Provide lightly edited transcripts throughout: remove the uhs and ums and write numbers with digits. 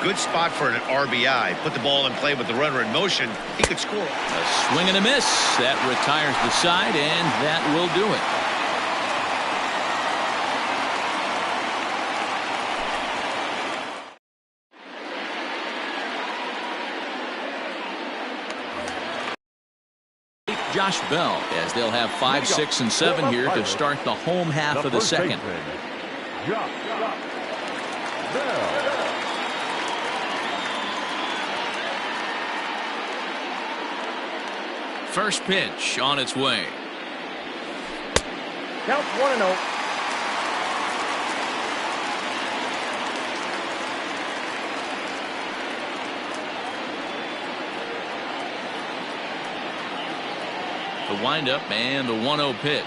Good spot for an RBI. Put the ball in play with the runner in motion. He could score. A swing and a miss. That retires the side, and that will do it. Josh Bell, as they'll have 5, 6, and 7 here to start the home half of the second. First pitch on its way. Count 1-0. The windup and the 1-0 pitch.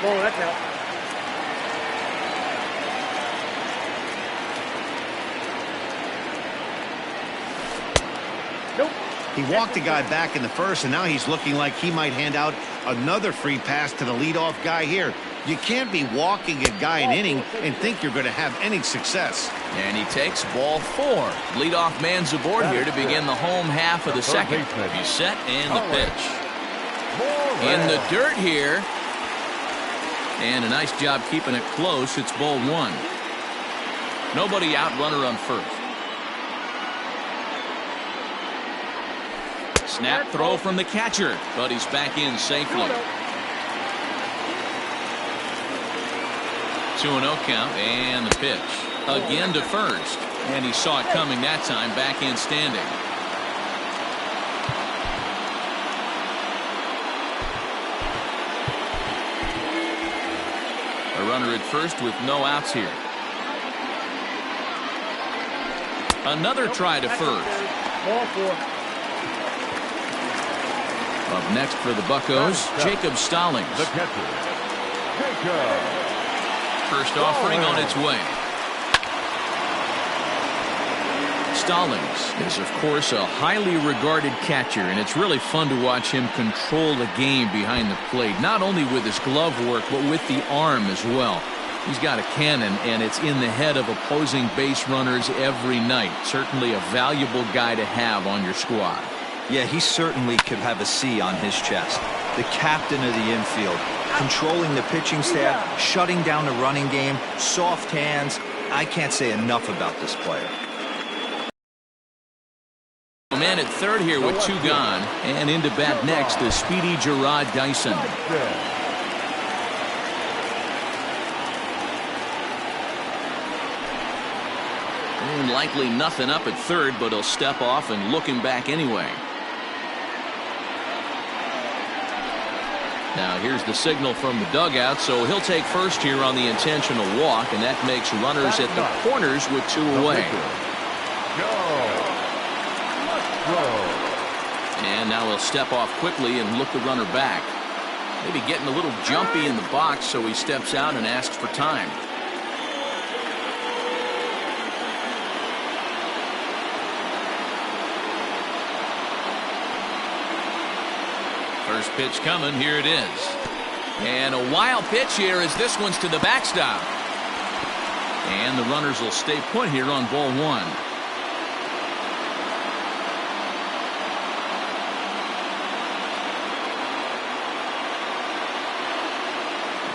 Oh, that's out. Nope. He walked the guy back in the first, and now he's looking like he might hand out another free pass to the leadoff guy here. You can't be walking a guy an inning and think you're going to have any success. And he takes ball 4. Leadoff man's aboard here to begin the home half of the second. He's set and the pitch. In the dirt here. And a nice job keeping it close. It's ball 1. Nobody out, runner on first. Snap throw from the catcher, but he's back in safely. 2-0 count and the pitch. Again to first. And he saw it coming that time, back in standing. A runner at first with no outs here. Another try to first. Ball 4. Up next for the Buccos, Jacob Stallings. The catcher, Jacob. First offering on its way. Stallings is, of course, a highly regarded catcher, and it's really fun to watch him control the game behind the plate, not only with his glove work, but with the arm as well. He's got a cannon, and it's in the head of opposing base runners every night. Certainly a valuable guy to have on your squad. Yeah, he certainly could have a C on his chest. The captain of the infield, controlling the pitching staff, shutting down the running game, soft hands. I can't say enough about this player. A man at third here with 2 gone, and into bat next, the speedy Gerard Dyson. Likely nothing up at third, but he'll step off and look him back anyway. Now here's the signal from the dugout, so he'll take first here on the intentional walk, and that makes runners at the corners with 2 away. And now he'll step off quickly and look the runner back. Maybe getting a little jumpy in the box, so he steps out and asks for time. First pitch coming, here it is. And a wild pitch here as this one's to the backstop. And the runners will stay put here on ball 1.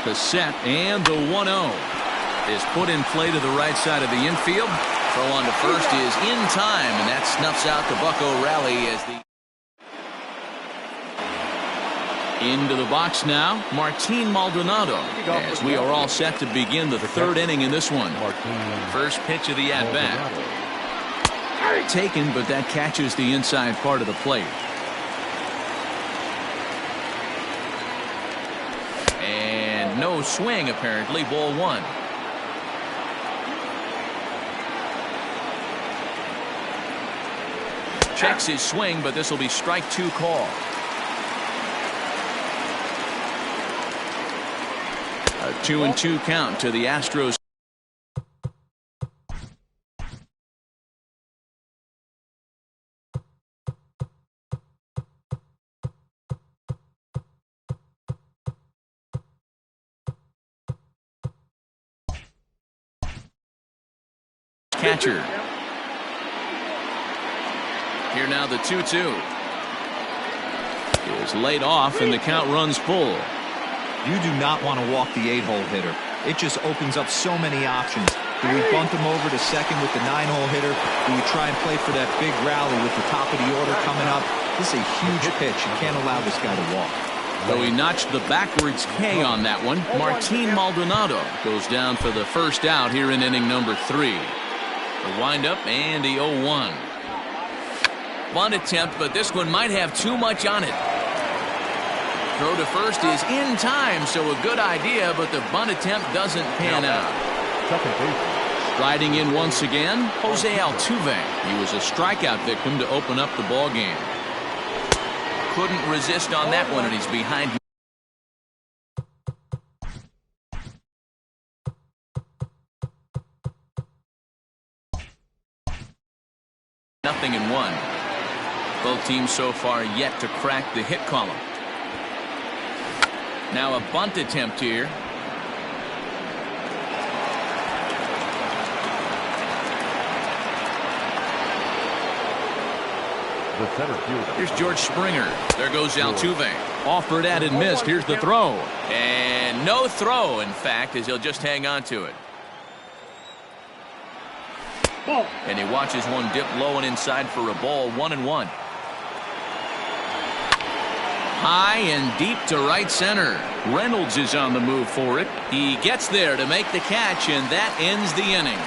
The set and the 1-0 is put in play to the right side of the infield. Throw on to first is in time, and that snuffs out the Bucco rally as the into the box now, Martin Maldonado, as we are all set to begin the 3rd inning in this one. First pitch of the at-bat. Taken, but that catches the inside part of the plate. And no swing, apparently, ball 1. Checks his swing, but this will be strike 2 call. A 2-2 count to the Astros. catcher. Here now the 2-2. Is laid off and the count runs full. You do not want to walk the 8-hole hitter. It just opens up so many options. Do we bunt him over to second with the 9-hole hitter? Do we try and play for that big rally with the top of the order coming up? This is a huge pitch. You can't allow this guy to walk. Though he notched the backwards K on that one, Martin Maldonado goes down for the first out here in inning number 3. The windup and the 0-1. Bunt attempt, but this one might have too much on it. Throw to first is in time, so a good idea, but the bunt attempt doesn't pan out. Striding in once again, Jose Altuve. He was a strikeout victim to open up the ball game. Couldn't resist on that one, and he's behind. Nothing in one. Both teams so far yet to crack the hit column. Now a bunt attempt here. The center fielder. Here's George Springer. There goes Altuve. Offered at and missed. Here's the throw. And no throw, in fact, as he'll just hang on to it. And he watches one dip low and inside for a ball. 1-1. High and deep to right center. Reynolds is on the move for it. He gets there to make the catch, and that ends the inning.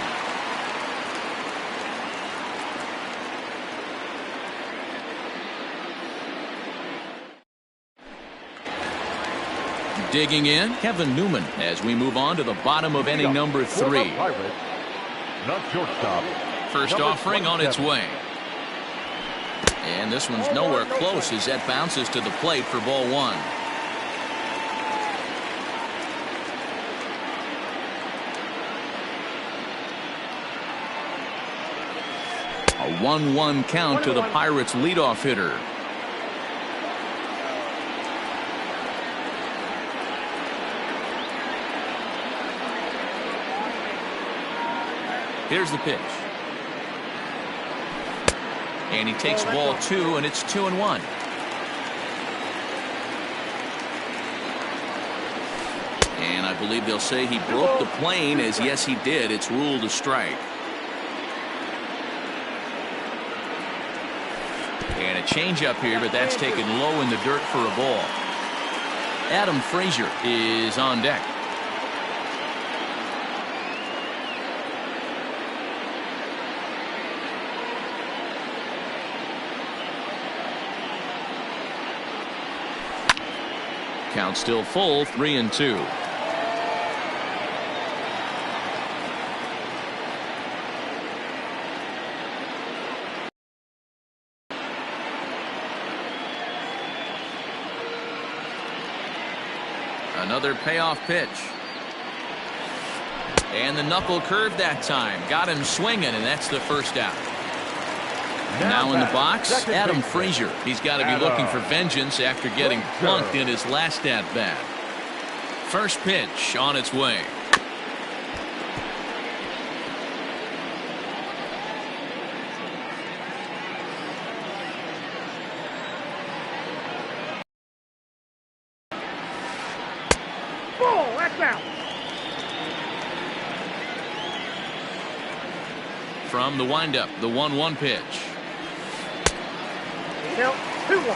Digging in, Kevin Newman, as we move on to the bottom of inning number 3. Not shortstop. First offering on its way. And this one's nowhere close as that bounces to the plate for ball 1. A 1-1 count to the Pirates' leadoff hitter. Here's the pitch. And he takes ball 2, and it's 2-1. And I believe they'll say he broke the plane, as yes he did. It's ruled a strike. And a changeup here, but that's taken low in the dirt for a ball. Adam Frazier is on deck. Count still full, 3-2. Another payoff pitch. And the knuckle curve that time. Got him swinging, and that's the first out. Now in the box, Adam Frazier. He's got to be looking for vengeance after getting plunked in his last at-bat. First pitch on its way. Ball, that's out. From the windup, the 1-1 pitch. Now, 2-1.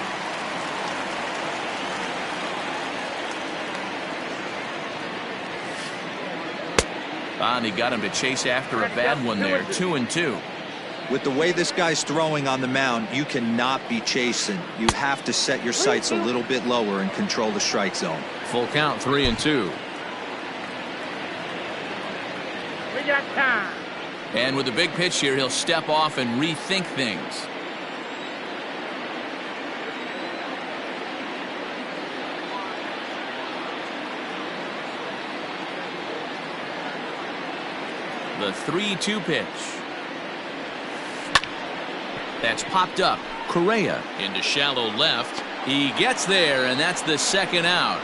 And he got him to chase after a bad one there. 2-2. With the way this guy's throwing on the mound, you cannot be chasing. You have to set your sights a little bit lower and control the strike zone. Full count, 3-2. We got time. And with a big pitch here, he'll step off and rethink things. The 3-2 pitch. That's popped up. Correa into shallow left. He gets there, and that's the second out.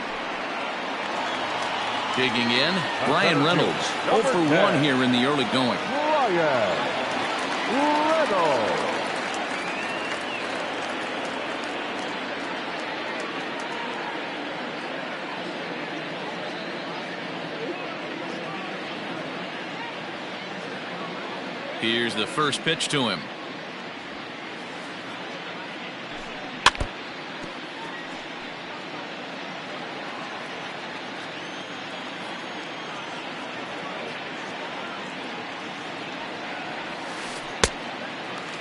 Digging in, Brian Reynolds. 0 for 1 here in the early going. Ryan Reynolds. Here's the first pitch to him.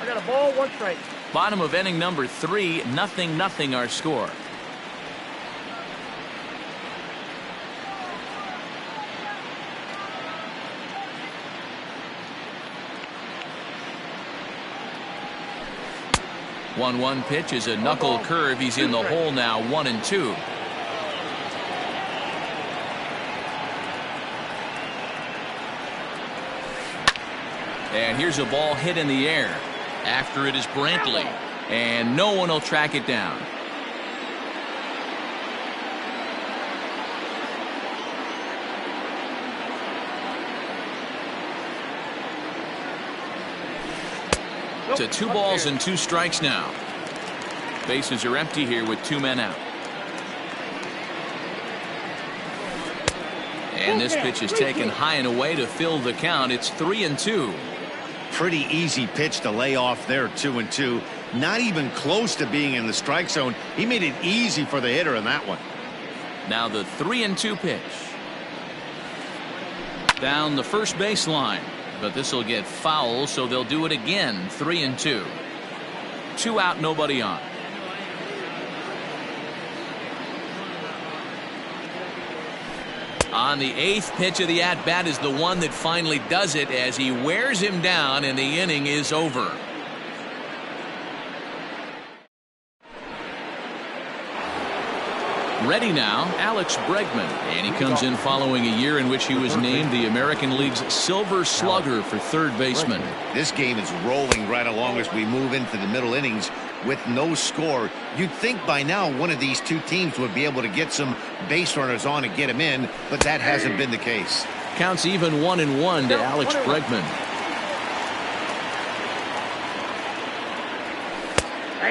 I got a ball, 1 strike. Bottom of inning number 3, 0-0 our score. One pitch is a knuckle curve. He's in the hole now, 1-2. And here's a ball hit in the air. After it is Brantley, and no one will track it down. To 2 balls and 2 strikes now. Bases are empty here with 2 men out. And this pitch is taken high and away to fill the count. It's 3-2. Pretty easy pitch to lay off there, 2-2. Not even close to being in the strike zone. He made it easy for the hitter in that one. Now the 3-2 pitch. Down the first baseline. But this will get foul, so they'll do it again. 3-2. 2 out, nobody on. On the 8th pitch of the at-bat is the one that finally does it as he wears him down and the inning is over. Ready now, Alex Bregman, and he comes in following a year in which he was named the American League's Silver Slugger for third baseman. This game is rolling right along as we move into the middle innings with no score. You'd think by now one of these 2 teams would be able to get some base runners on and get him in, but that hasn't been the case. Counts even 1-1 to Alex Bregman.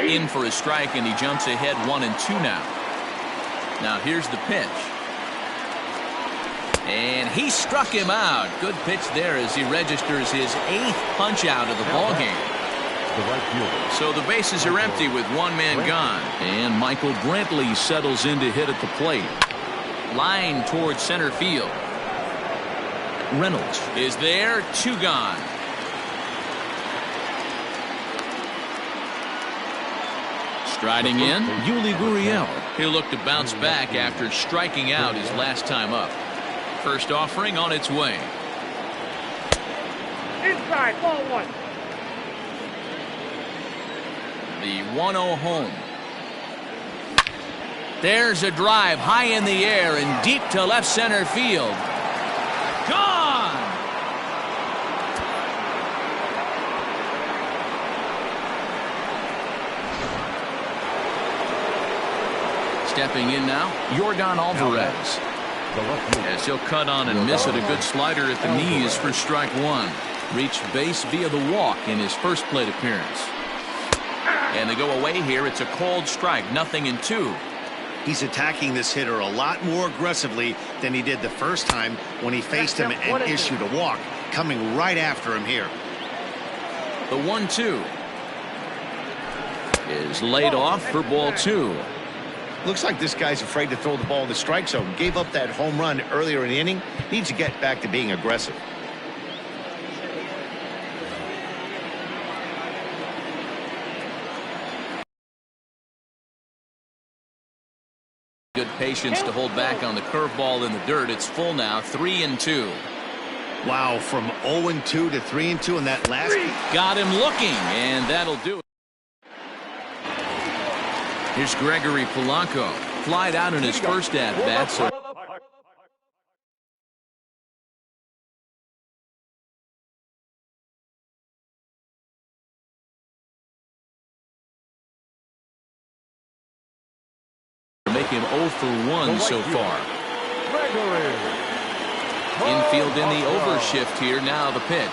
In for a strike, and he jumps ahead 1-2 now. Now here's the pitch. And he struck him out. Good pitch there as he registers his 8th punch out of the ball game. So the bases are empty with 1 man gone. And Michael Brantley settles in to hit at the plate. Line towards center field. Reynolds is there. 2 gone. Striding in, Yuli Gurriel. He'll look to bounce back after striking out his last time up. First offering on its way. Inside, ball 1. The 1-0 home. There's a drive high in the air and deep to left center field. Gone! Stepping in now, Yordan Alvarez. As he'll cut on and miss it, a good slider at the knees for strike 1. Reached base via the walk in his first plate appearance. And they go away here. It's a cold strike, 0-2. He's attacking this hitter a lot more aggressively than he did the first time when he faced him and issued a walk. Coming right after him here. The 1-2 is laid off for ball 2. Looks like this guy's afraid to throw the ball in the strike zone. Gave up that home run earlier in the inning. Needs to get back to being aggressive. Good patience to hold back on the curveball in the dirt. It's full now, 3-2. Wow, from 0-2 to 3-2 in that last. Got him looking, and that'll do it. Here's Gregory Polanco. Flied out in his first at-bat, so make him 0 for 1 so far. Infield in the overshift here. Now the pitch.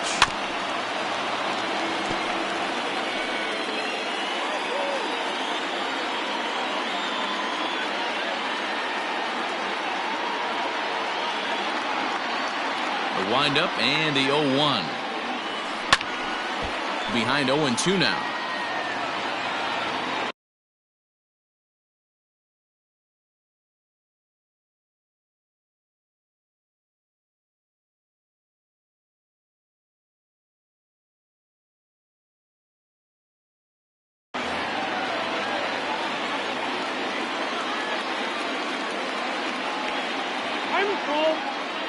Windup and the 0-1. Behind 0-2 now.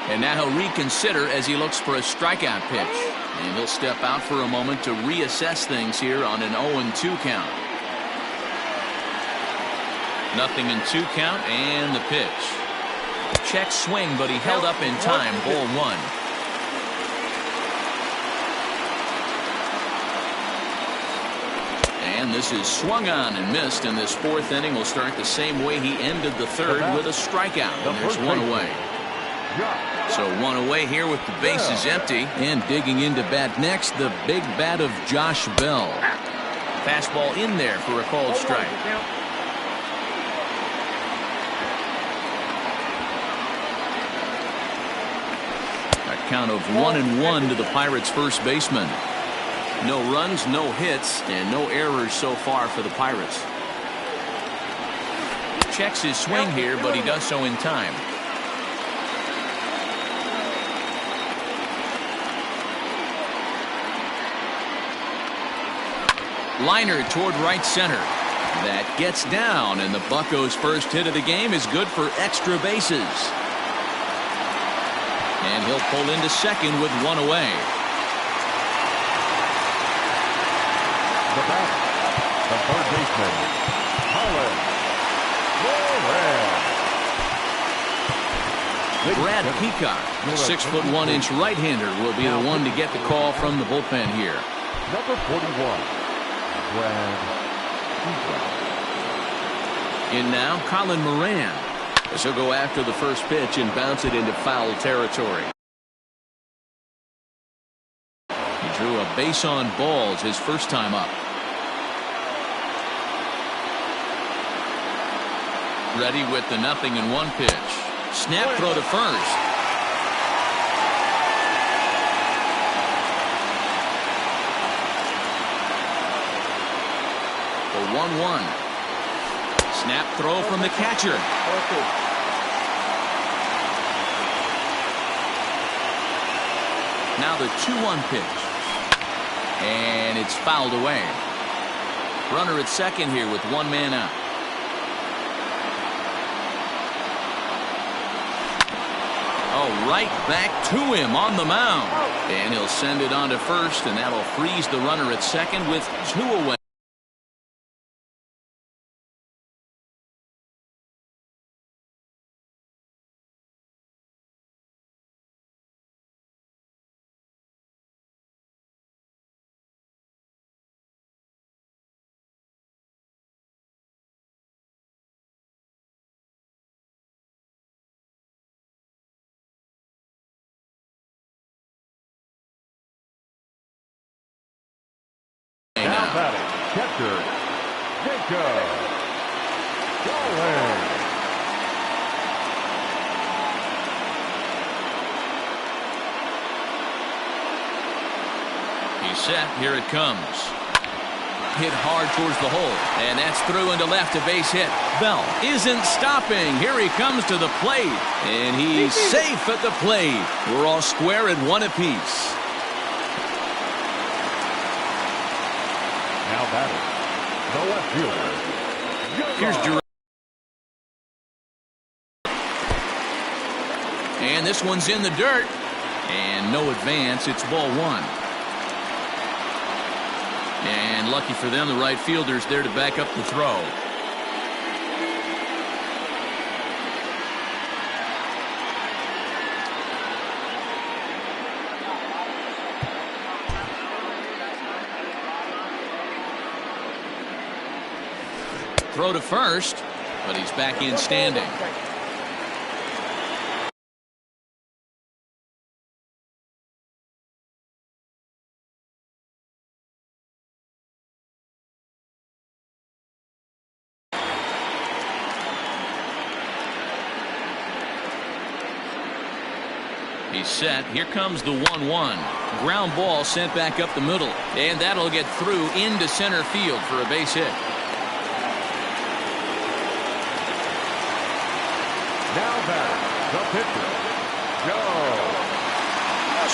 And now he'll reconsider as he looks for a strikeout pitch. And he'll step out for a moment to reassess things here on an 0-2 count. Nothing in 2 count and the pitch. Check swing, but he held up in time. Ball 1. And this is swung on and missed, and this 4th inning will start the same way he ended the 3rd with a strikeout. And there's 1 away. So 1 away here with the bases empty. And digging into bat next, the big bat of Josh Bell. Fastball in there for a called strike. A count of 1-1 to the Pirates' first baseman. No runs, no hits, and no errors so far for the Pirates. Checks his swing here, but he does so in time. Liner toward right center. That gets down, and the Buccos' first hit of the game is good for extra bases. And he'll pull into second with 1 away. The bat, the third baseman, Colin Moran. Brad Peacock, the 6'1" right-hander, will be the one to get the call from the bullpen here. Number 41. In now, Colin Moran, as he'll go after the first pitch and bounce it into foul territory. He drew a base on balls his first time up. Ready with the 0-1 pitch. Snap throw to first. The 1-1. Snap throw from the catcher. Now the 2-1 pitch. And it's fouled away. Runner at second here with 1 man out. Oh, right back to him on the mound. And he'll send it on to first, and that'll freeze the runner at second with 2 away. Now batting, catcher, Jacob Gallen. He's set. Here it comes. Hit hard towards the hole. And that's through into left, a base hit. Bell isn't stopping. Here he comes to the plate. And he's safe at the plate. We're all square at 1 apiece. Now batting, the left fielder. Here's Durant. And this one's in the dirt. And no advance. It's ball 1. And lucky for them, the right fielder's there to back up the throw. Throw to first, but he's back in standing. He's set. Here comes the 1-1. Ground ball sent back up the middle. And that'll get through into center field for a base hit. Now back, the pitcher, Joe.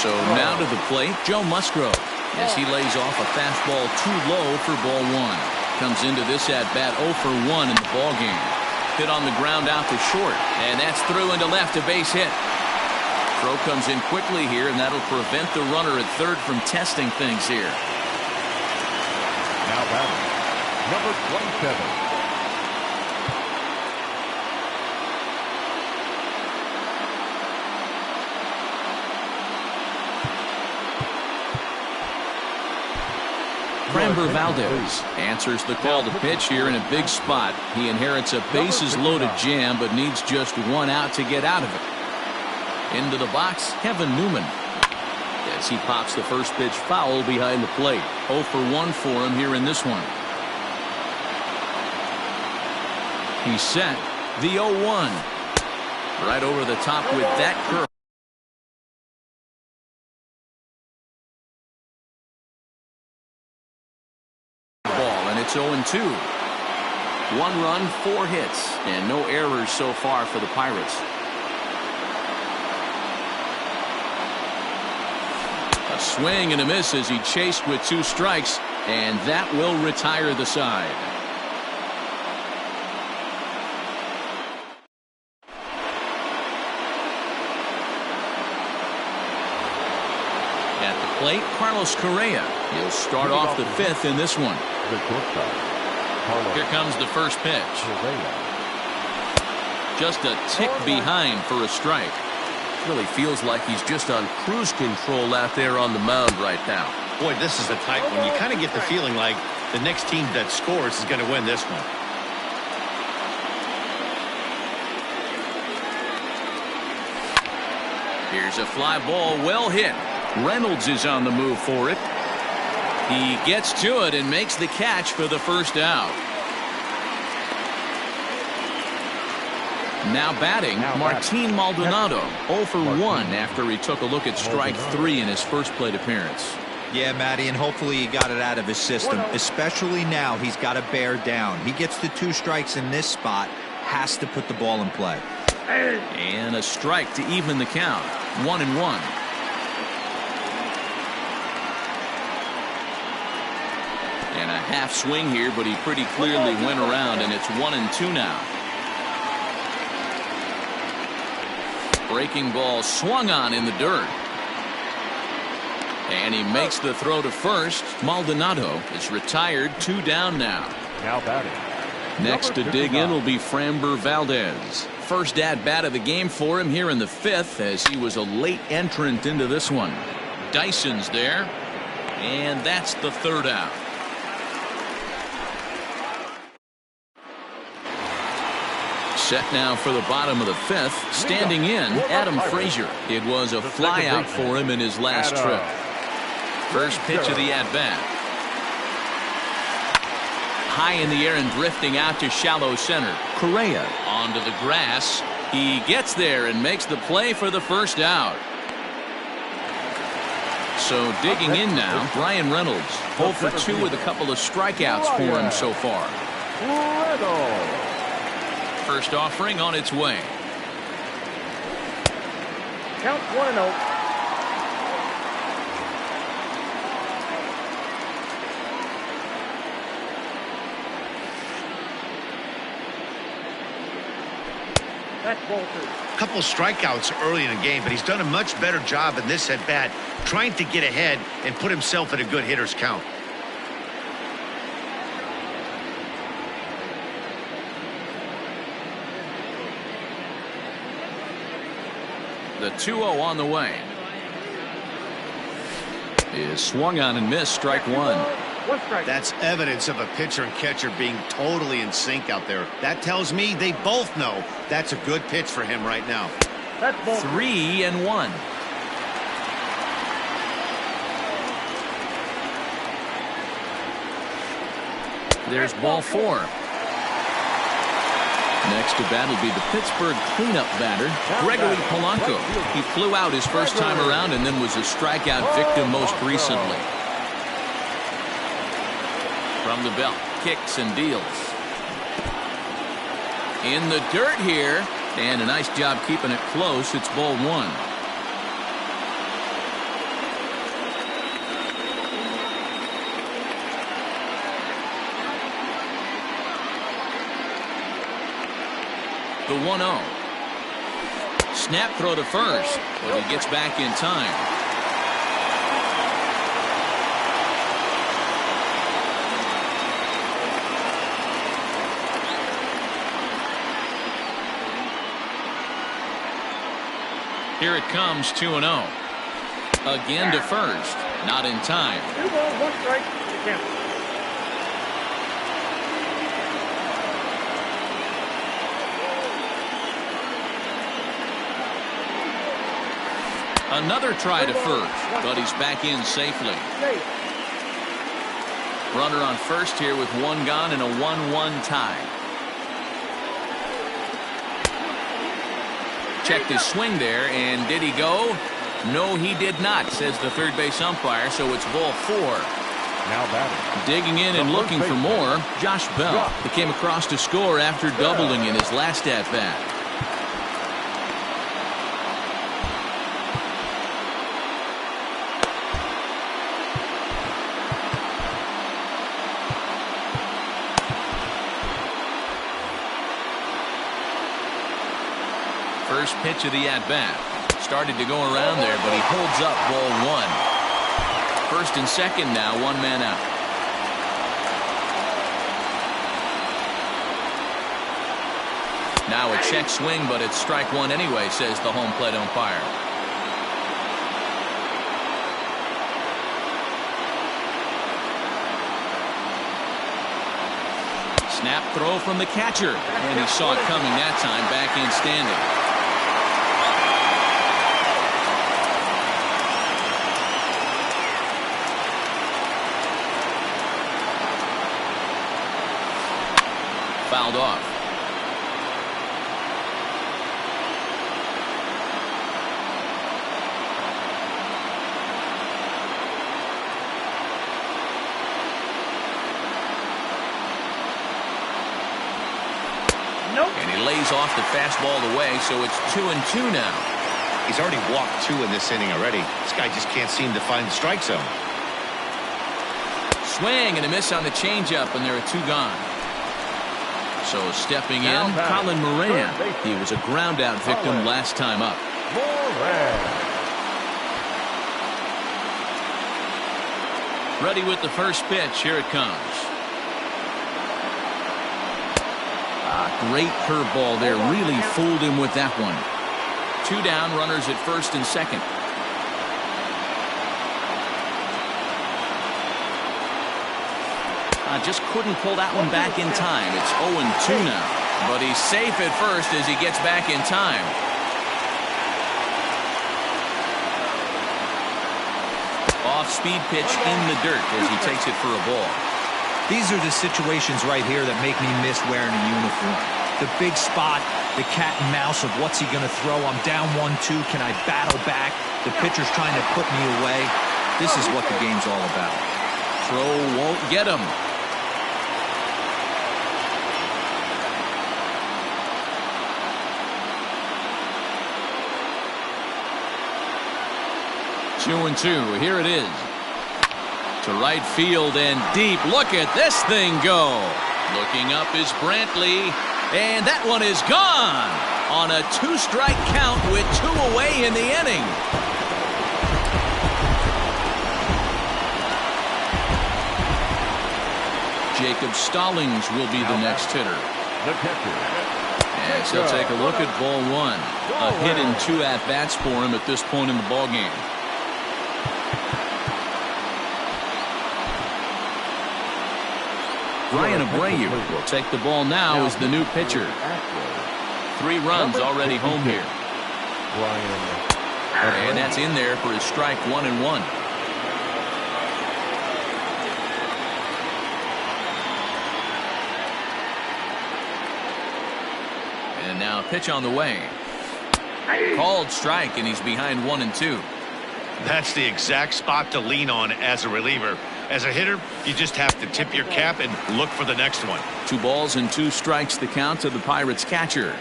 So now to the plate, Joe Musgrove, as he lays off a fastball too low for ball one. Comes into this at bat 0 for 1 in the ball game. Hit on the ground out to short, and that's through into left, a base hit. Throw comes in quickly here, and that'll prevent the runner at third from testing things here. Now batting, number 27. Framber Valdez answers the call to pitch here in a big spot. He inherits a bases-loaded jam, but needs just one out to get out of it. Into the box, Kevin Newman, as he pops the first pitch foul behind the plate. 0 for 1 for him here in this one. He's set. The 0-1. Right over the top with that curve. It's 0-2. 1 run, 4 hits, and no errors so far for the Pirates. A swing and a miss as he chased with 2 strikes, and that will retire the side. At the plate, Carlos Correa. He'll start off the 5th in this one. Here comes the first pitch. Just a tick behind for a strike. Really feels like he's just on cruise control out there on the mound right now. Boy, this is the type one. You kind of get the feeling like the next team that scores is going to win this one. Here's a fly ball, well hit. Reynolds is on the move for it. He gets to it and makes the catch for the first out. Now batting, Martin Maldonado, 0 for 1 after he took a look at strike 3 in his first plate appearance. Yeah, Matty, and hopefully he got it out of his system, especially now he's got to bear down. He gets the 2 strikes in this spot, has to put the ball in play. And a strike to even the count, 1-1. And a half swing here, but he pretty clearly went around, and it's 1-2 now. Breaking ball swung on in the dirt. And he makes the throw to first. Maldonado is retired, 2 down now. Now batting. Next to dig in will be Framber Valdez. First at bat of the game for him here in the 5th, as he was a late entrant into this one. Dyson's there, and that's the 3rd out. Set now for the bottom of the 5th. Standing in, Adam Frazier. It was a fly out for him in his last trip. First pitch of the at-bat. High in the air and drifting out to shallow center. Correa onto the grass. He gets there and makes the play for the first out. So digging in now, Brian Reynolds. 0 for 2 with a couple of strikeouts for him so far. First offering on its way. Count 1-0. That's ball 2. A couple strikeouts early in the game, but he's done a much better job in this at bat, trying to get ahead and put himself at a good hitter's count. The 2-0 on the way. Is swung on and missed, strike 1. That's evidence of a pitcher and catcher being totally in sync out there. That tells me they both know that's a good pitch for him right now. 3-1. There's ball 4. Next to bat will be the Pittsburgh cleanup batter, Gregory Polanco. He flew out his first time around and then was a strikeout victim most recently. From the belt, kicks and deals. In the dirt here, and a nice job keeping it close. It's ball one. The 1-0. Snap throw to first, but he gets back in time. Here it comes, 2-0. Again to first, not in time. 2 balls, 1 strike, you count. Another try to first, but he's back in safely. Runner on first here with 1 gone and a 1-1 tie. Checked his swing there, and did he go? No, he did not, says the third base umpire, so it's ball 4. Now batting. Digging in and looking for more, Josh Bell. He came across to score after doubling in his last at-bat. First pitch of the at-bat. Started to go around there, but he holds up ball 1. First and second now, 1 man out. Now a check swing, but it's strike 1 anyway, says the home plate umpire. Snap throw from the catcher, and he saw it coming that time, back in standing. Fouled off. Nope. And he lays off the fastball away, so it's 2-2 now. He's already walked 2 in this inning already. This guy just can't seem to find the strike zone. Swing and a miss on the changeup, and there are 2 gone. So stepping in, Colin Moran. He was a ground out victim last time up. Ready with the first pitch. Here it comes. Great curveball there. Really fooled him with that one. 2 down, runners at first and second. Just couldn't pull that one back in time. It's 0-2 now. But he's safe at first as he gets back in time. Off-speed pitch in the dirt as he takes it for a ball. These are the situations right here that make me miss wearing a uniform. The big spot, the cat and mouse of what's he going to throw. I'm down 1-2. Can I battle back? The pitcher's trying to put me away. This is what the game's all about. Throw won't get him. Two and 2. Here it is. To right field and deep. Look at this thing go. Looking up is Brantley. And that one is gone. On a 2-strike count with 2 away in the inning. Jacob Stallings will be the next hitter. The catcher. And so take a look at ball 1. A hit in 2 at-bats for him at this point in the ballgame. Ryan Abreu will take the ball now as the new pitcher. 3 runs already home here. And that's in there for his strike 1-1. And now pitch on the way. Called strike, and he's behind 1-2. That's the exact spot to lean on as a reliever. As a hitter, you just have to tip your cap and look for the next one. 2 balls and 2 strikes the count to the Pirates catcher.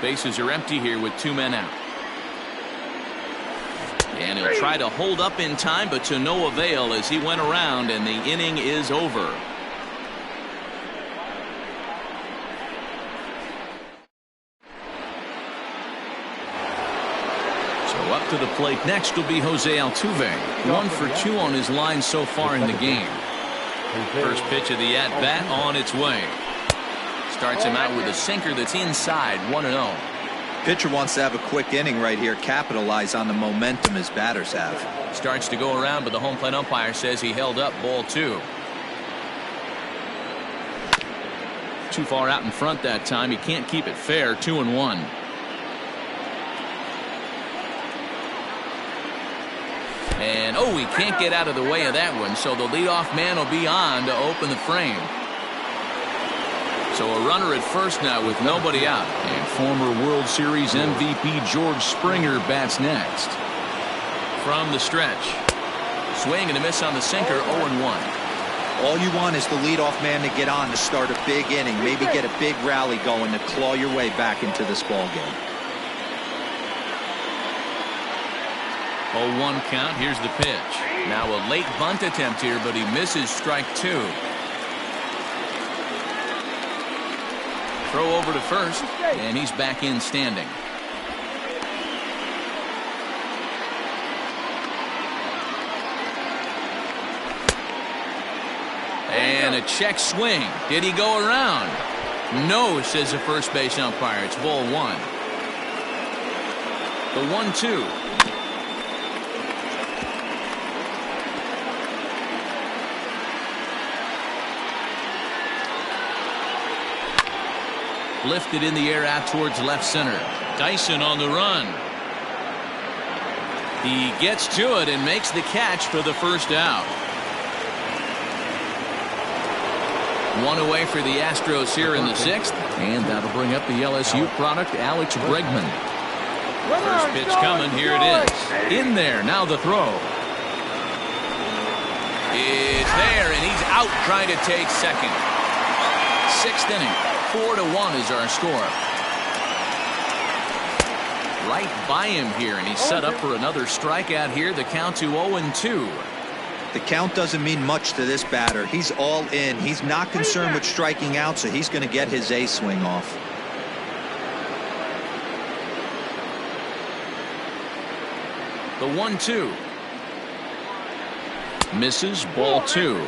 Bases are empty here with 2 men out. And he'll try to hold up in time, but to no avail as he went around, and the inning is over. So up to the plate next will be Jose Altuve. 1 for 2 on his line so far in the game. First pitch of the at-bat on its way. Starts him out with a sinker that's inside. 1-0. Pitcher wants to have a quick inning right here, capitalize on the momentum his batters have. Starts to go around, but the home plate umpire says he held up. Ball 2. Too far out in front that time. He can't keep it fair. 2-1. And oh, he can't get out of the way of that one, so the leadoff man will be on to open the frame. So a runner at first now with nobody out. And former World Series MVP George Springer bats next. From the stretch. Swing and a miss on the sinker. 0-1. All you want is the leadoff man to get on to start a big inning. Maybe get a big rally going to claw your way back into this ball game. 0-1 count. Here's the pitch. Now a late bunt attempt here, but he misses strike 2. Throw over to first, and he's back in standing. And a check swing. Did he go around? No, says the first base umpire. It's ball 1. The 1-2. Lifted in the air out towards left center. Dyson on the run. He gets to it and makes the catch for the first out. 1 away for the Astros here in the 6th. And that'll bring up the LSU product, Alex Bregman. First pitch coming. Here it is. In there. Now the throw. It's there, and he's out trying to take second. 6th inning. 4-1 is our score. Right by him here, and he's set up for another strikeout here. The count to 0-2. The count doesn't mean much to this batter. He's all in. He's not concerned with striking out, so he's going to get his A swing off. The 1-2. Misses. Ball 2.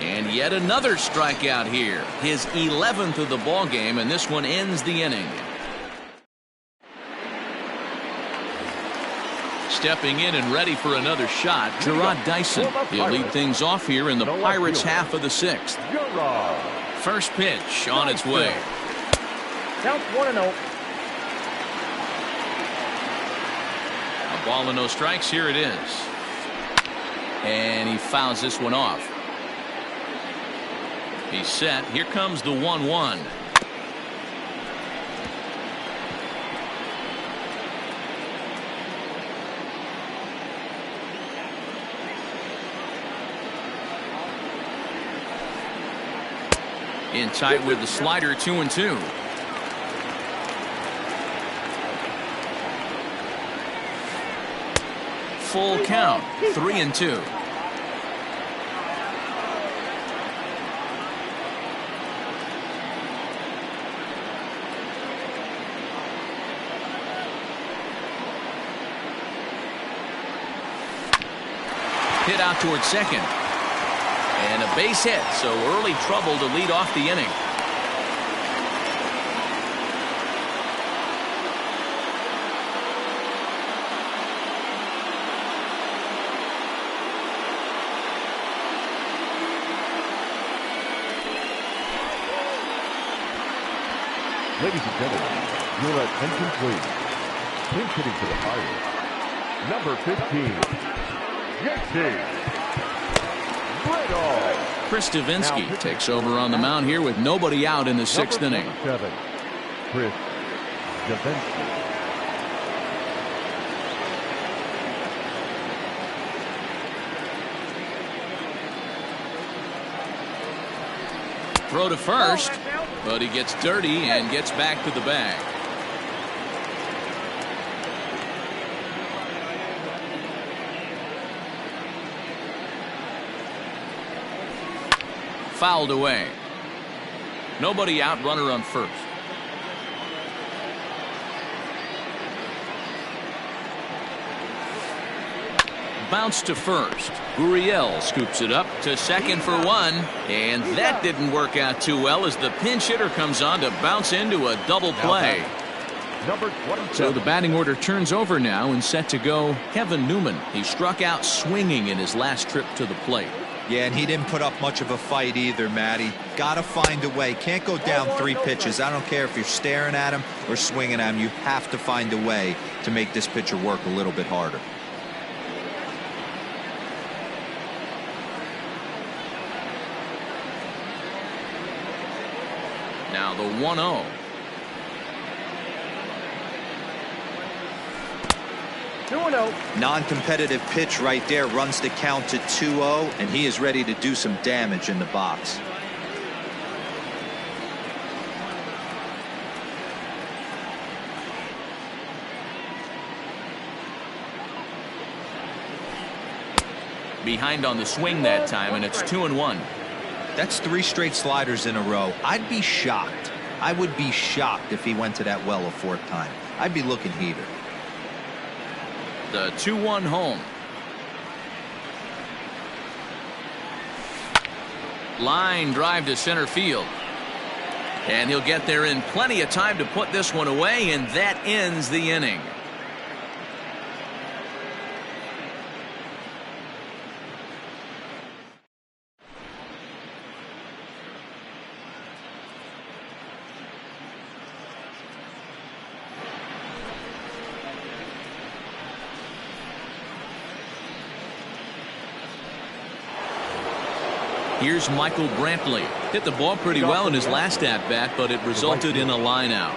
And yet another strikeout here. His 11th of the ball game, and this one ends the inning. Stepping in and ready for another shot, Gerard Dyson. He'll lead things off here in the Pirates' half of the 6th. First pitch on its way. Count 1-0. A ball and no strikes. Here it is. And he fouls this one off. He's set. Here comes the 1-1. In tight with the slider. 2-2. Full count. 3-2. Hit out towards second. And a base hit, so early trouble to lead off the inning. Ladies and gentlemen, your attention please. Pinch hitting for the Pirates, Number 15, JT. Chris Davinsky takes over on the mound here with nobody out in the sixth inning. 7, Chris Davinsky. Throw to first, but he gets dirty and gets back to the bag. Fouled away. Nobody out, runner on first. Bounce to first. Gurriel scoops it up to second for one, and that didn't work out too well as the pinch hitter comes on to bounce into a double play. Number 27. So the batting order turns over now and set to go Kevin Newman. He struck out swinging in his last trip to the plate. Yeah, and he didn't put up much of a fight either, Matty. Gotta find a way. Can't go down 3 pitches. I don't care if you're staring at him or swinging at him. You have to find a way to make this pitcher work a little bit harder. Now the 1-0. Non-competitive pitch right there, runs the count to 2-0, and he is ready to do some damage in the box. Behind on the swing that time, and it's 2-1. That's 3 straight sliders in a row. I'd be shocked. I would be shocked if he went to that well a 4th time. I'd be looking heated. The 2-1 home. Line drive to center field. And he'll get there in plenty of time to put this one away, and that ends the inning. Here's Michael Brantley. Hit the ball pretty well in his last at-bat, but it resulted in a line out.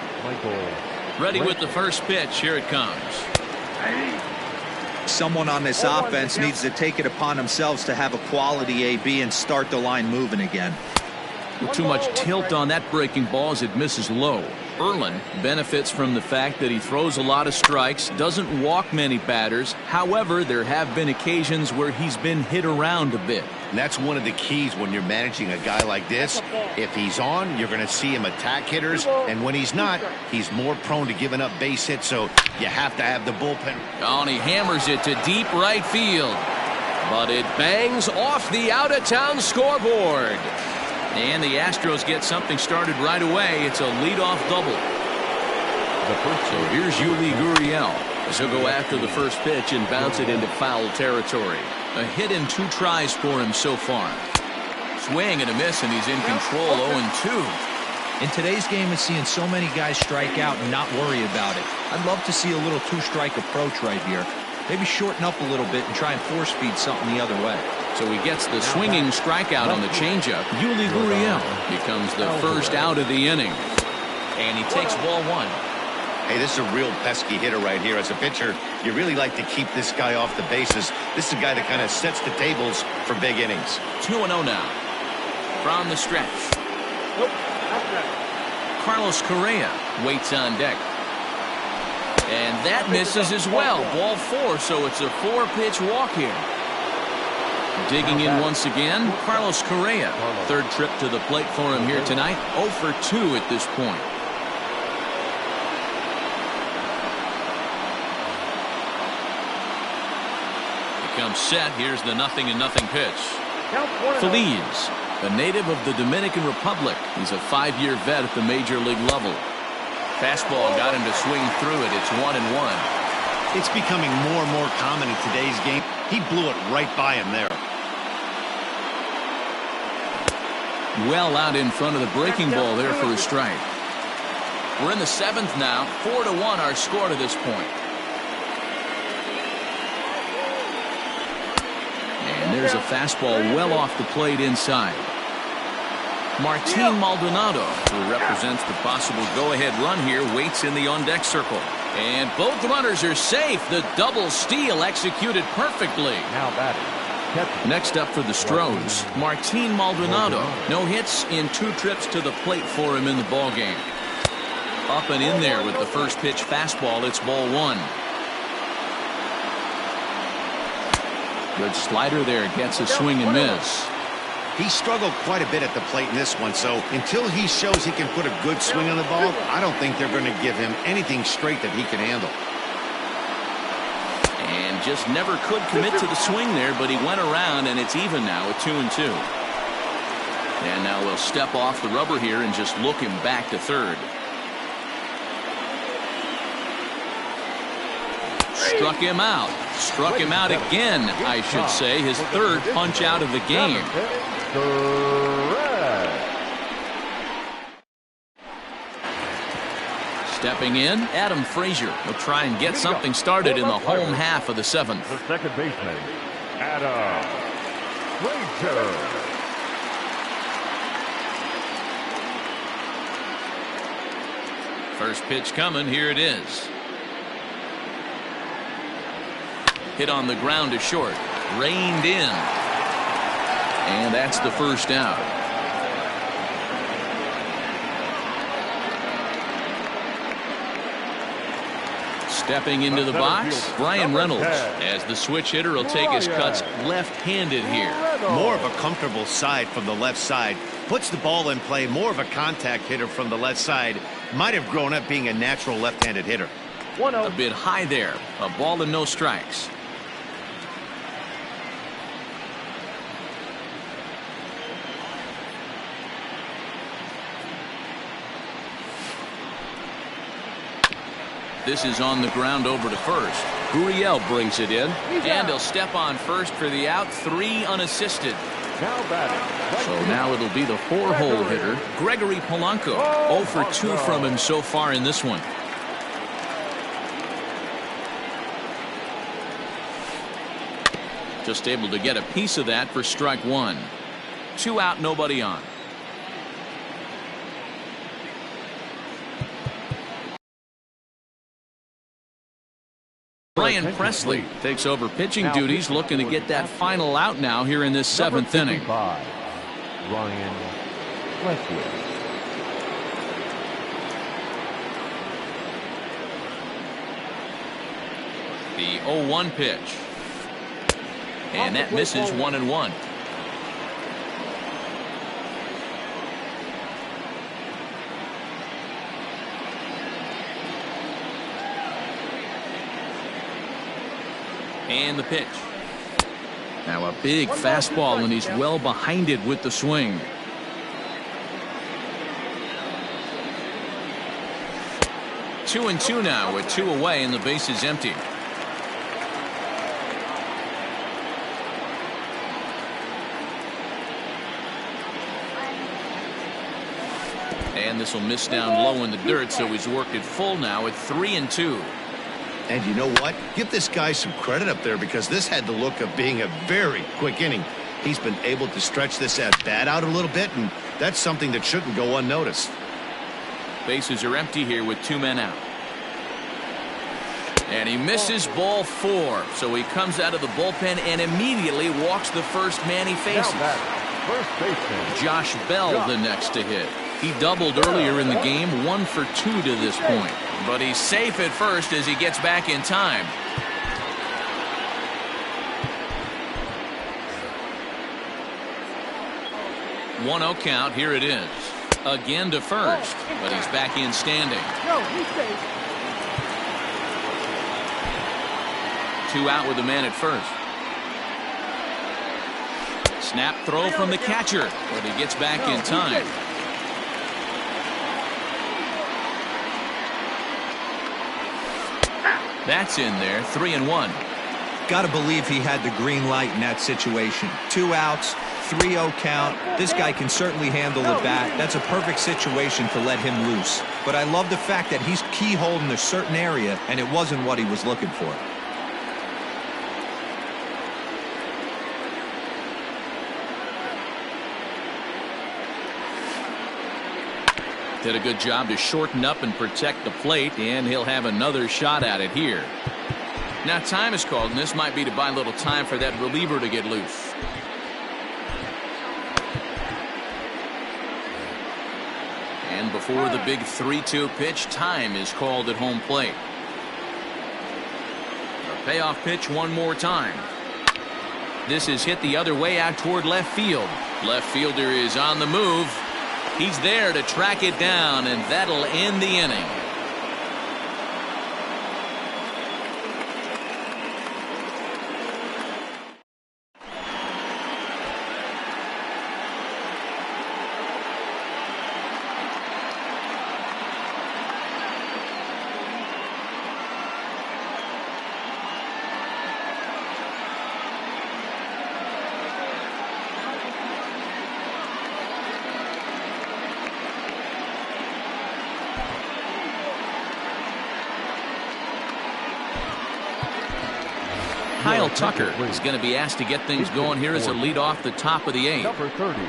Ready with the first pitch. Here it comes. Someone on this offense needs to take it upon themselves to have a quality AB and start the line moving again. With too much tilt on that breaking ball as it misses low. Erlin benefits from the fact that he throws a lot of strikes, doesn't walk many batters. However, there have been occasions where he's been hit around a bit. And that's one of the keys when you're managing a guy like this. If he's on, you're going to see him attack hitters, and when he's not, he's more prone to giving up base hits, so you have to have the bullpen. Oh, and he hammers it to deep right field. But it bangs off the out-of-town scoreboard. And the Astros get something started right away. It's a leadoff double. So here's Yuli Gurriel as he'll go after the first pitch and bounce it into foul territory. A hit in 2 tries for him so far. Swing and a miss, and he's in control. 0-2. In today's game, it's seeing so many guys strike out and not worry about it. I'd love to see a little 2-strike approach right here. Maybe shorten up a little bit and try and force feed something the other way. So he gets the swinging strikeout on the changeup. Yuli Gurriel becomes the first out of the inning. And he takes ball 1. Hey, this is a real pesky hitter right here. As a pitcher, you really like to keep this guy off the bases. This is a guy that kind of sets the tables for big innings. 2-0 now. From the stretch. Carlos Correa waits on deck. And that misses as well. Ball 4, so it's a 4-pitch walk here. Digging in once again, Carlos Correa. 3rd trip to the plate for him here tonight. 0 for 2 at this point. Comes set. Here's the 0-0 pitch. Feliz, a native of the Dominican Republic. He's a 5-year vet at the major league level. Fastball got him to swing through it. It's 1-1. It's becoming more and more common in today's game. He blew it right by him there. Well out in front of the breaking ball there for a strike. We're in the 7th now. 4-1 our score to this point. And there's a fastball well off the plate inside. Martin Maldonado, who represents the possible go-ahead run here, waits in the on-deck circle. And both runners are safe. The double steal executed perfectly. Now batting. Next up for the Stros, Martin Maldonado. No hits in 2 trips to the plate for him in the ballgame. Up and in there with the first pitch fastball. It's ball 1. Good slider there. Gets a swing and miss. He struggled quite a bit at the plate in this one, so until he shows he can put a good swing on the ball, I don't think they're going to give him anything straight that he can handle. And just never could commit to the swing there, but he went around, and it's even now at 2-2. And now we'll step off the rubber here and just look him back to third. Struck him out. Struck him out again, I should say. His third punch out of the game. Stepping in, Adam Frazier will try and get something started in the home half of the 7th. The second baseman, Adam Frazier. First pitch coming. Here it is. Hit on the ground to short. Reined in. And that's the first out. Stepping into the box, Brian Reynolds, as the switch hitter will take his cuts left-handed here. More of a comfortable side from the left side. Puts the ball in play. More of a contact hitter from the left side. Might have grown up being a natural left-handed hitter. 1-0. A bit high there. A ball and no strikes. This is on the ground over to first. Gurriel brings it in. And he'll step on first for the out. 3 unassisted. Now batting. So now it'll be the 4-hole hitter, Gregory Polanco. 0 for 2 from him so far in this one. Just able to get a piece of that for strike 1. 2 out, nobody on. Brian Presley takes over pitching duties, looking to get that final out now here in this 7th inning. Ryan Presley. The 0-1 pitch. And that misses 1-1. And the pitch. Now a big fastball, and he's well behind it with the swing. Two and two now with 2 away and the base is empty. And this will miss down low in the dirt, so he's worked it full now at 3 and 2. And you know what? Give this guy some credit up there, because this had the look of being a very quick inning. He's been able to stretch this at-bat out a little bit, and that's something that shouldn't go unnoticed. Bases are empty here with 2 men out. And he misses ball 4. So he comes out of the bullpen and immediately walks the first man he faces. First baseman Josh Bell the next to hit. He doubled earlier in the game, 1 for 2 to this point. But he's safe at first as he gets back in time. One 0 count. Here it is. Again to first, but he's back in standing. 2 out with the man at first. Snap throw from the catcher, but he gets back in time. That's in there. 3 and 1. Got to believe he had the green light in that situation. 2 outs, 3-0 count. This guy can certainly handle the bat. That's a perfect situation to let him loose. But I love the fact that he's keyholed in a certain area, and it wasn't what he was looking for. Did a good job to shorten up and protect the plate, and he'll have another shot at it here. Now time is called, and this might be to buy a little time for that reliever to get loose. And before the big 3-2 pitch, time is called at home plate. A payoff pitch one more time. This is hit the other way out toward left field. Left fielder is on the move. He's there to track it down, and that'll end the inning. Kyle Tucker is going to be asked to get things going here as a lead off the top of the 8th. Number 30.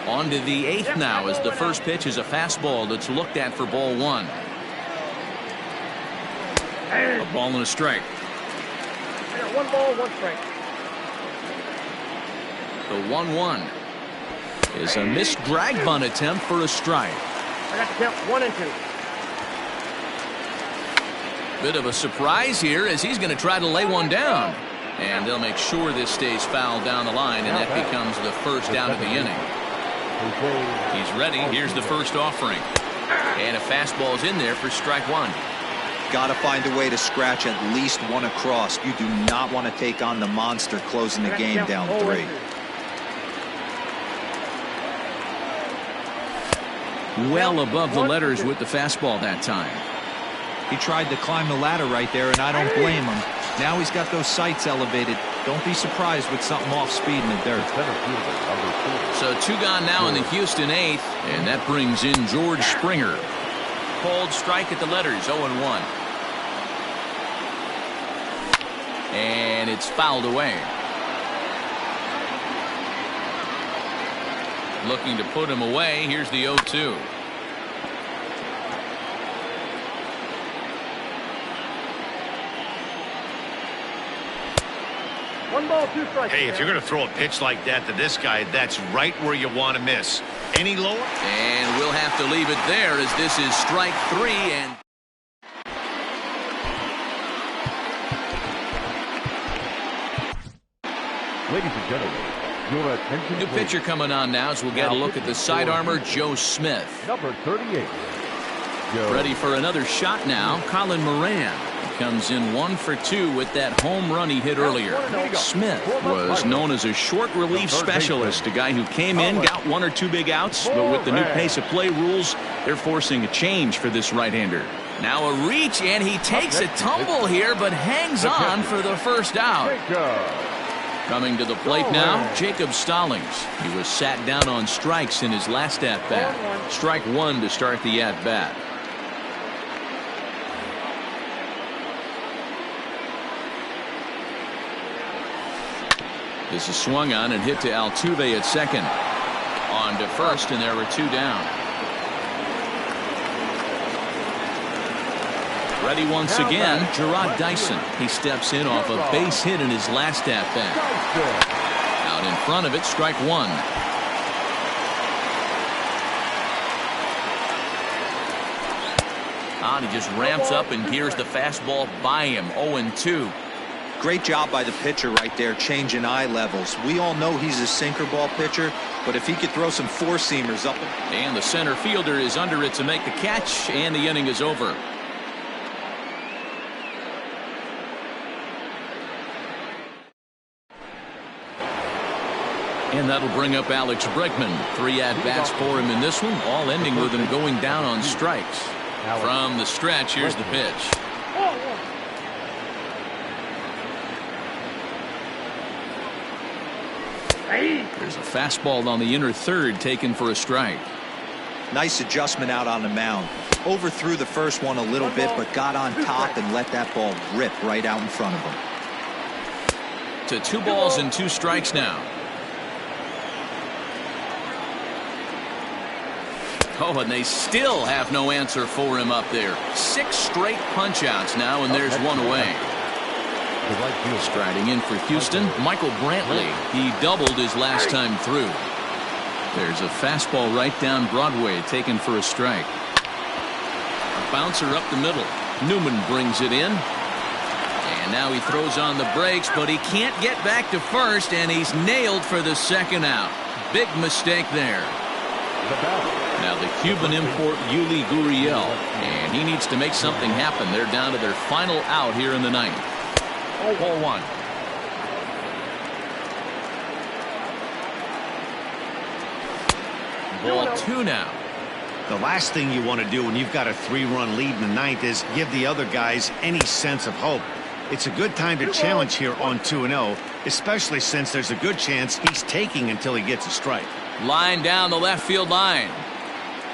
On to the 8th now, as the first pitch is a fastball that's looked at for ball 1. A ball and a strike. 1 ball, 1 strike. The 1-1 is a missed drag bunt attempt for a strike. I got to count 1 and 2. Bit of a surprise here as he's going to try to lay one down. And they'll make sure this stays foul down the line, and that becomes the first out of the inning. He's ready. Here's the first offering. And a fastball's in there for strike 1. Got to find a way to scratch at least one across. You do not want to take on the monster closing the game down 3. Well above the letters with the fastball that time. He tried to climb the ladder right there, and I don't blame him. Now he's got those sights elevated. Don't be surprised with something off speed in the dirt. So 2 gone now in the Houston 8th, and that brings in George Springer. Called strike at the letters, 0-1. And it's fouled away. Looking to put him away. Here's the 0-2. One ball, 2 strikes. Hey, if you're going to throw a pitch like that to this guy, that's right where you want to miss. Any lower? And we'll have to leave it there as this is strike 3. And Ladies and gentlemen, your attention. new pitcher coming on now as we'll get a look at the sidearmer, Joe Smith. Number 38. Ready for another shot now, Colin Moran. Comes in 1 for 2 with that home run he hit earlier. Smith was known as a short relief specialist, a guy who came in, got 1 or 2 big outs, but with the new pace of play rules, they're forcing a change for this right-hander. Now a reach, and he takes a tumble here, but hangs on for the first out. Coming to the plate now, Jacob Stallings. He was sat down on strikes in his last at-bat. Strike 1 to start the at-bat. This is swung on and hit to Altuve at second. On to first, and there were 2 down. Ready once again, Gerard Dyson. He steps in off a base hit in his last at-bat. Out in front of it, strike 1. And he just ramps up and gears the fastball by him. 0-2. Great job by the pitcher right there, changing eye levels. We all know he's a sinker ball pitcher, but if he could throw some 4-seamers up. And the center fielder is under it to make the catch, and the inning is over. And that'll bring up Alex Bregman. 3 at-bats for him in this one, all ending with him going down on strikes. From the stretch, here's the pitch. There's a fastball on the inner third taken for a strike. Nice adjustment out on the mound. Overthrew the first one a little bit, but got on top and let that ball rip right out in front of him. to 2 balls and 2 strikes now. Oh, and they still have no answer for him up there. 6 straight punch-outs now, and there's 1 away. Striding in for Houston, Michael Brantley. He doubled his last time through. There's a fastball right down Broadway, taken for a strike. A bouncer up the middle. Newman brings it in. And now he throws on the brakes, but he can't get back to first, and he's nailed for the second out. Big mistake there. Now the Cuban import, Yuli Gurriel, and he needs to make something happen. They're down to their final out here in the ninth. 0-1. Ball 2 now. The last thing you want to do when you've got a 3-run lead in the ninth is give the other guys any sense of hope. It's a good time to challenge here on 2-0, especially since there's a good chance he's taking until he gets a strike. Line down the left field line.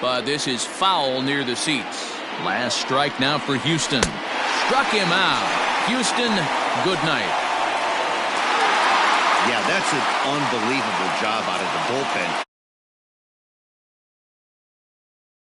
But this is foul near the seats. Last strike now for Houston. Struck him out. Houston, good night. Yeah, that's an unbelievable job out of the bullpen.